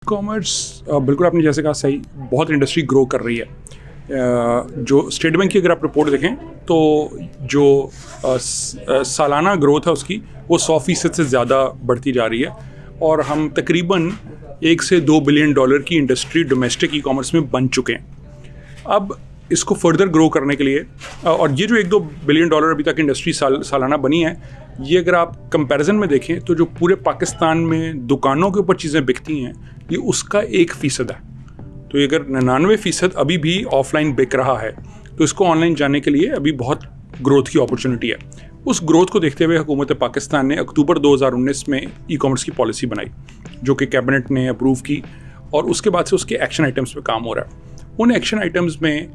Commerce बिल्कुल आपने जैसे कहा सही, बहुत इंडस्ट्री ग्रो कर रही है। जो स्टेट बैंक की अगर आप रिपोर्ट देखें तो जो सालाना ग्रोथ है उसकी वो 100% से ज़्यादा बढ़ती जा रही है और हम तकरीबन 1 से 2 बिलियन डॉलर की इंडस्ट्री डोमेस्टिक ई कॉमर्स में बन चुके हैं। अब इसको फर्दर ग्रो करने के लिए और ये जो 1-2 बिलियन डॉलर अभी तक इंडस्ट्री सालाना बनी है, ये अगर आप कंपैरिजन में देखें तो जो पूरे पाकिस्तान में दुकानों के ऊपर चीज़ें बिकती हैं ये उसका 1% है। तो ये अगर 99% अभी भी ऑफलाइन बिक रहा है तो इसको ऑनलाइन जाने के लिए अभी बहुत ग्रोथ की अपॉर्चुनिटी है। उस ग्रोथ को देखते हुए हुकूमत पाकिस्तान ने अक्टूबर 2019 में ई कॉमर्स की पॉलिसी बनाई जो कि कैबिनेट ने अप्रूव की और उसके बाद से उसके एक्शन आइटम्स पे काम हो रहा है। उन एक्शन आइटम्स में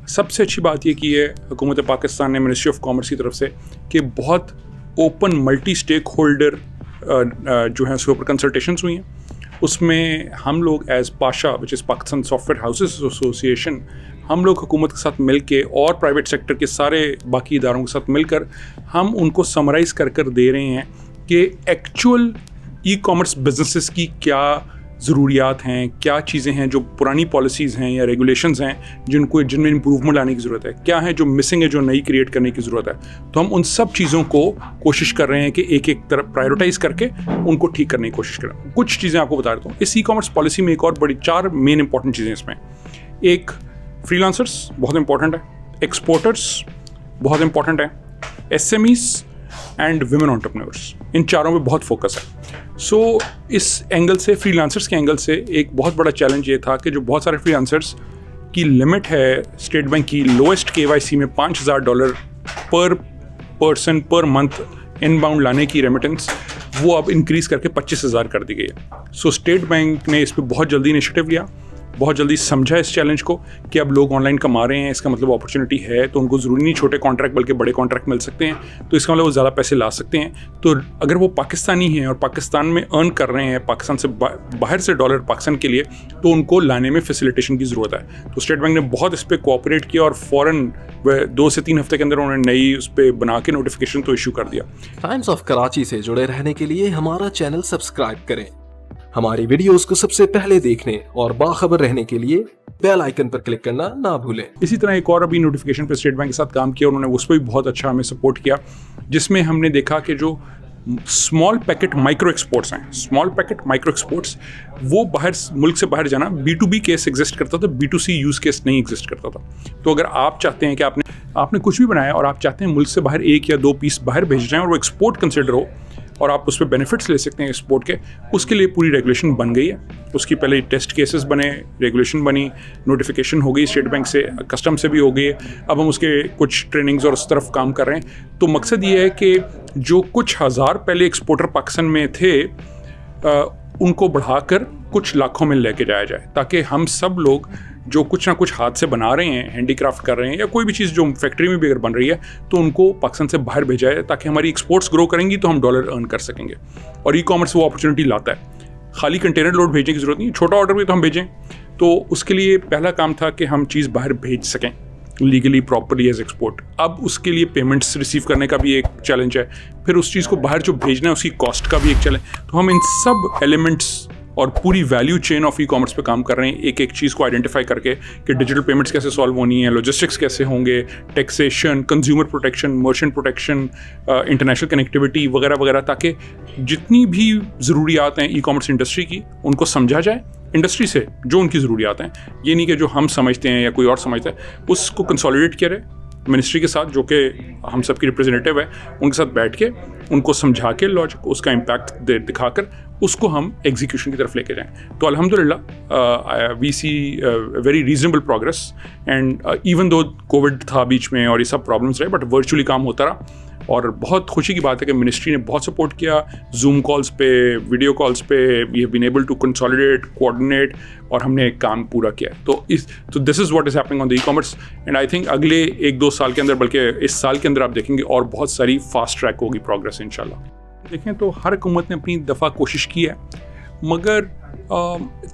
सबसे अच्छी बात ये की है हुकूमत पाकिस्तान ने मिनिस्ट्री ऑफ कॉमर्स की तरफ से कि बहुत ओपन मल्टी स्टेक होल्डर जो है उसके ऊपर कंसल्टेशंस हुई हैं। उसमें हम लोग as PASHA which is Pakistan software houses association, हम लोग हुकूमत के साथ मिल के और प्राइवेट सेक्टर के सारे बाकी इदारों के साथ मिलकर हम उनको समराइज़ कर दे रहे हैं कि एक्चुअल ई कॉमर्स बिजनेसेस की क्या ज़रूरियात हैं, क्या चीज़ें हैं जो पुरानी पॉलिसीज़ हैं या रेगुलेशंस हैं जिनमें इम्प्रूवमेंट लाने की ज़रूरत है, क्या है जो मिसिंग है जो नई क्रिएट करने की ज़रूरत है। तो हम उन सब चीज़ों को कोशिश कर रहे हैं कि एक एक तरफ प्रायोरिटाइज़ करके उनको ठीक करने की कोशिश करें। कुछ चीज़ें आपको बता देता हूँ। इस ई कॉमर्स पॉलिसी में एक और बड़ी 4 मेन इंपॉर्टेंट चीज़ें इसमें। एक, फ्रीलांसर्स बहुत इंपॉर्टेंट है, एक्सपोर्टर्स बहुत इंपॉर्टेंट है, एसएमईज एंड विमेन एंटरप्रेन्योर्स, इन चारों में बहुत फोकस है। सो इस एंगल से, फ्रीलांसर्स के एंगल से एक बहुत बड़ा चैलेंज ये था कि जो बहुत सारे फ्रीलांसर्स की लिमिट है स्टेट बैंक की लोएस्ट केवाईसी में $5,000 पर पर्सन पर मंथ इनबाउंड लाने की रेमिटेंस, वो अब इंक्रीज़ करके 25,000 कर दी गई है। सो स्टेट बैंक ने इस पर बहुत जल्दी इनिशिएटिव लिया, बहुत जल्दी समझा इस चैलेंज को कि अब लोग ऑनलाइन कमा रहे हैं, इसका मतलब अपॉर्चुनिटी है, तो उनको ज़रूरी नहीं छोटे कॉन्ट्रैक्ट बल्कि बड़े कॉन्ट्रैक्ट मिल सकते हैं, तो इसका मतलब वो ज़्यादा पैसे ला सकते हैं। तो अगर वो पाकिस्तानी हैं और पाकिस्तान में अर्न कर रहे हैं, पाकिस्तान से बाहर से डॉलर पाकिस्तान के लिए, तो उनको लाने में फैसिलिटेशन की ज़रूरत है। तो स्टेट बैंक ने बहुत इस पर कोऑपरेट किया और फ़ौरन 2 से 3 हफ्ते के अंदर उन्होंने नई उस पर बना के नोटिफिकेशन तो इशू कर दिया। टाइम्स ऑफ कराची से जुड़े रहने के लिए हमारा चैनल सब्सक्राइब करें। हमारी वीडियोस को सबसे पहले देखने और बाखबर रहने के लिए बेल आइकन पर क्लिक करना ना भूलें। इसी तरह एक और अभी नोटिफिकेशन पे स्टेट बैंक के साथ काम किया, उन्होंने उस पर भी बहुत अच्छा हमें सपोर्ट किया, जिसमें हमने देखा कि जो स्मॉल पैकेट माइक्रो एक्सपोर्ट्स हैं, स्मॉल पैकेट माइक्रो एक्सपोर्ट्स, वो बाहर मुल्क से बाहर जाना B2B केस एग्जिस्ट करता था, B2C यूज़ केस नहीं एग्जिस्ट करता था। तो अगर आप चाहते हैं कि आपने कुछ भी बनाया और आप चाहते हैं मुल्क से बाहर 1 या 2 पीस बाहर भेज जाएं और वो एक्सपोर्ट कंसिडर हो और आप उस पर बेनिफिट्स ले सकते हैं एक्सपोर्ट के, उसके लिए पूरी रेगुलेशन बन गई है। उसकी पहले टेस्ट केसेस बने, रेगुलेशन बनी, नोटिफिकेशन हो गई स्टेट बैंक से, कस्टम से भी हो गई है। अब हम उसके कुछ ट्रेनिंग्स और उस तरफ काम कर रहे हैं। तो मकसद ये है कि जो कुछ हज़ार पहले एक्सपोर्टर पाकिस्तान में थे उनको बढ़ाकर कुछ लाखों में लेके जाया जाए, ताकि हम सब लोग जो कुछ ना कुछ हाथ से बना रहे हैं, हैंडीक्राफ्ट कर रहे हैं या कोई भी चीज़ जो फैक्ट्री में भी अगर बन रही है, तो उनको पाकिस्तान से बाहर भेजा जाए, ताकि हमारी एक्सपोर्ट्स ग्रो करेंगी तो हम डॉलर अर्न कर सकेंगे। और ई कॉमर्स वो अपॉर्चुनिटी लाता है। खाली कंटेनर लोड भेजने की ज़रूरत नहीं, छोटा ऑर्डर भी तो हम भेजें। तो उसके लिए पहला काम था कि हम चीज़ बाहर भेज सकें लीगली प्रॉपरली एज एक्सपोर्ट। अब उसके लिए पेमेंट्स रिसीव करने का भी एक चैलेंज है, फिर उस चीज़ को बाहर जो भेजना है उसकी कॉस्ट का भी एक चैलेंज। तो हम इन सब एलिमेंट्स और पूरी value chain of e commerce पे काम कर रहे हैं, एक एक चीज़ को आइडेंटिफाई करके कि डिजिटल पेमेंट्स कैसे सॉल्व होनी है, लॉजिस्टिक्स कैसे होंगे, taxation, consumer protection, merchant protection, international connectivity वगैरह वगैरह, ताकि जितनी भी ज़रूरियात हैं ई कॉमर्स इंडस्ट्री की उनको समझा जाए इंडस्ट्री से, जो उनकी ज़रूरियात हैं। ये नहीं कि जो हम समझते हैं या कोई और समझता है, उसको कंसोलिडेट किया जाए मिनिस्ट्री के साथ, जो कि हम सब की रिप्रेजेंटेटिव है, उनके साथ बैठ के उनको समझा के लॉजिक उसका इम्पैक्ट दिखाकर उसको हम एग्जीक्यूशन की तरफ लेके जाएं। तो अल्हम्दुलिल्लाह we see very reasonable progress and even though covid था बीच में और ये सब प्रॉब्लम्स रहे, बट वर्चुअली काम होता रहा। और बहुत खुशी की बात है कि मिनिस्ट्री ने बहुत सपोर्ट किया, जूम कॉल्स पे, वीडियो कॉल्स पे, we have been able to consolidate, coordinate, और हमने काम पूरा किया। तो this is what is happening on the e commerce and I think अगले 1-2 साल के अंदर, बल्कि इस साल के अंदर आप देखेंगे और बहुत सारी फास्ट ट्रैक होगी प्रोग्रेस इंशाल्लाह। देखें तो हर हुकूमत ने अपनी दफ़ा कोशिश की है, मगर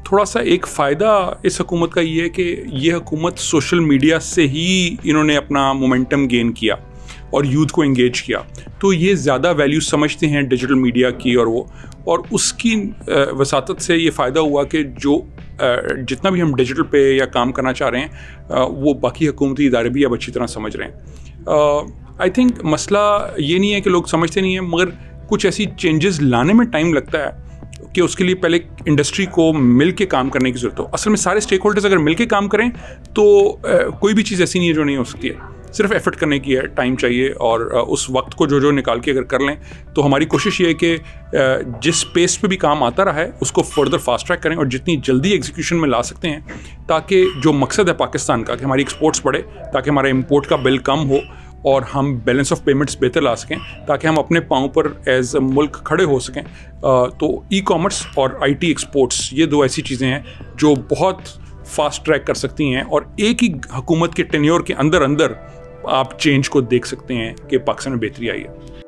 थोड़ा सा एक फ़ायदा इस हुकूमत का ये है कि ये हुकूमत सोशल मीडिया से ही इन्होंने अपना मोमेंटम गेन किया और यूथ को एंगेज किया। तो ये ज़्यादा वैल्यू समझते हैं डिजिटल मीडिया की, और और उसकी वसातत से ये फ़ायदा हुआ कि जो जितना भी हम डिजिटल पे या काम करना चाह रहे हैं वो बाकी हुकूमती इदारे भी अब अच्छी तरह समझ रहे हैं। आई थिंक मसला ये नहीं है कि लोग समझते नहीं हैं, मगर कुछ ऐसी चेंजेस लाने में टाइम लगता है कि उसके लिए पहले इंडस्ट्री को मिल के काम करने की ज़रूरत हो। असल में सारे स्टेक होल्डर्स अगर मिल के काम करें तो कोई भी चीज़ ऐसी नहीं है जो नहीं हो सकती है, सिर्फ एफर्ट करने की है, टाइम चाहिए और उस वक्त को जो निकाल के अगर कर लें तो हमारी कोशिश ये है कि जिस पेस पे भी काम आता रहा है उसको फर्दर फास्ट ट्रैक करें और जितनी जल्दी एग्जीक्यूशन में ला सकते हैं, ताकि जो मकसद है पाकिस्तान का कि हमारी एक्सपोर्ट्स बढ़े, ताकि हमारा इंपोर्ट का बिल कम हो और हम बैलेंस ऑफ पेमेंट्स बेहतर ला सकें, ताकि हम अपने पाँव पर एज मुल्क खड़े हो सकें। तो ई कॉमर्स और IT एक्सपोर्ट्स ये दो ऐसी चीज़ें हैं जो बहुत फास्ट ट्रैक कर सकती हैं और एक ही हुकूमत के टेन्योर के अंदर आप चेंज को देख सकते हैं कि पाकिस्तान में बेहतरी आई है।